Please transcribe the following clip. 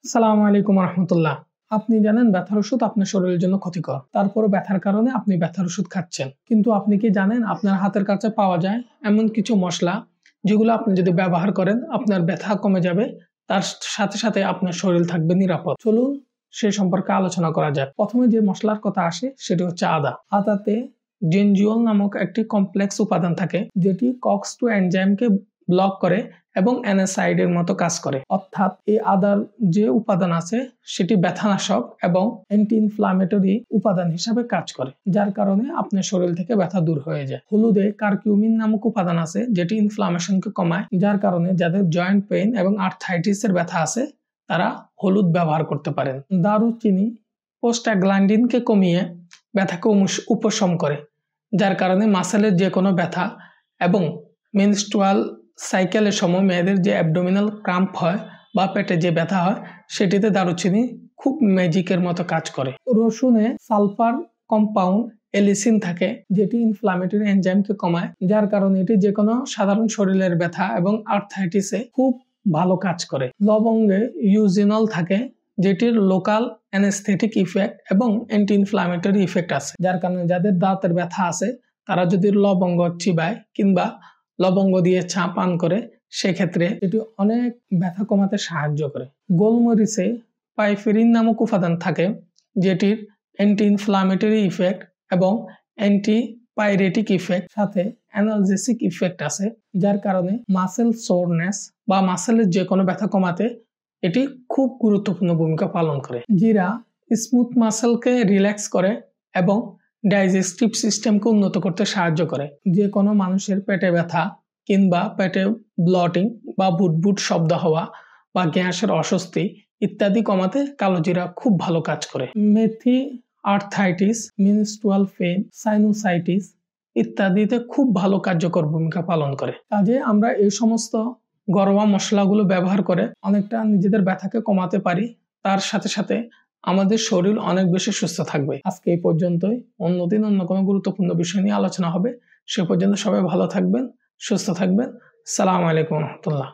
আসসালামু আলাইকুম রহমতুল্লাহ। আপনি জানেন ব্যথার ওষুধ আপনার শরীরের জন্য ক্ষতিকর, তারপরও ব্যথার কারণে আপনি ব্যথার ওষুধ খাচ্ছেন। কিন্তু আপনি কি জানেন আপনার হাতের কাছে পাওয়া যায় এমন কিছু মশলা যেগুলো আপনি যদি ব্যবহার করেন আপনার ব্যথা কমে যাবে, তার সাথে সাথে আপনার শরীর থাকবে নিরাপদ। চলুন সে সম্পর্কে আলোচনা করা যাক। প্রথমে যে মশলার কথা আসে সেটি হচ্ছে আদা। আদাতে জেনজিওল নামক একটি কমপ্লেক্স উপাদান থাকে যেটি কক্স-2 এনজাইমকে ব্লক করে এবং অ্যানাসাইডের মতো কাজ করে। অর্থাৎ এই আদার যে উপাদান আছে সেটি ব্যথানাশক এবং অ্যান্টি ইনফ্লামেটরি উপাদান হিসাবে কাজ করে, যার কারণে আপনার শরীর থেকে ব্যথা দূর হয়ে যায়। হলুদে কারকিউমিন নামক উপাদান আছে যেটি ইনফ্লামেশনকে কমায়, যার কারণে যাদের জয়েন্ট পেইন এবং আর্থ্রাইটিসের ব্যথা আছে তারা হলুদ ব্যবহার করতে পারেন। দারুচিনি প্রোস্টাগ্ল্যান্ডিনকে কমিয়ে ব্যথাকে উপশম করে, যার কারণে মাসেলের যে কোনো ব্যথা এবং মেনস্ট্রুয়াল সাইকেলের সময় মেয়েদের যে অ্যাবডোমিনাল ক্রাম্প হয় বা পেটে যে ব্যথা হয় সেটিতে দারুচিনি খুব ম্যাজিকের মতো কাজ করে। রসুনে সালফার কম্পাউন্ড এলিসিন থাকে যেটি ইনফ্লামেটরি এনজাইমকে কমায়, যার কারণে এটি যে কোনো সাধারণ শরীরের ব্যথা এবং আর্থ্রাইটিসে খুব ভালো কাজ করে। লবঙ্গে ইউজিনল থাকে যেটির লোকাল অ্যানেস্থেটিক ইফেক্ট এবং অ্যান্টি ইনফ্লামেটরি ইফেক্ট আছে, যার কারণে যাদের দাঁতের ব্যথা আছে তারা যদি লবঙ্গ চিবায় কিংবা লবঙ্গ দিয়ে চা পান করে সেক্ষেত্রে এটি অনেক ব্যথা কমাতে সাহায্য করে। গোলমরিচে পাইফেরিন নামক উপাদান থাকে যেটির অ্যান্টি ইনফ্লামেটরি ইফেক্ট এবং অ্যান্টি পাইরেটিক ইফেক্ট সাথে অ্যানালজেসিক ইফেক্ট আছে, যার কারণে মাসেল সোরনেস বা মাসেলের যে কোনো ব্যথা কমাতে এটি খুব গুরুত্বপূর্ণ ভূমিকা পালন করে। জিরা স্মুথ মাসেলকে রিল্যাক্স করে এবং ডাইজেস্টিভ সিস্টেমকে উন্নত করতে সাহায্য করে। যে কোনো মানুষের পেটে ব্যথা কিংবা পেটে ব্লটিং বা বুটবুট শব্দ হওয়া বা গ্যাসের অস্বস্তি ইত্যাদি কমাতে কালো জিরা খুব ভালো কাজ করে। মেথি আর্থ্রাইটিস, মেনস্ট্রুয়াল পেইন, সাইনোসাইটিস ইত্যাদিতে খুব ভালো কার্যকর ভূমিকা পালন করে। কাজে আমরা এই সমস্ত ঘরোয়া মশলাগুলো ব্যবহার করে অনেকটা নিজেদের ব্যথাকে কমাতে পারি, তার সাথে সাথে আমাদের শরীর অনেক বেশি সুস্থ থাকবে। আজকে এই পর্যন্তই। অন্যদিন অন্য কোনো গুরুত্বপূর্ণ বিষয় নিয়ে আলোচনা হবে। সে পর্যন্ত সবাই ভালো থাকবেন, সুস্থ থাকবেন। আসসালামু আলাইকুম রহমতুল্লাহ।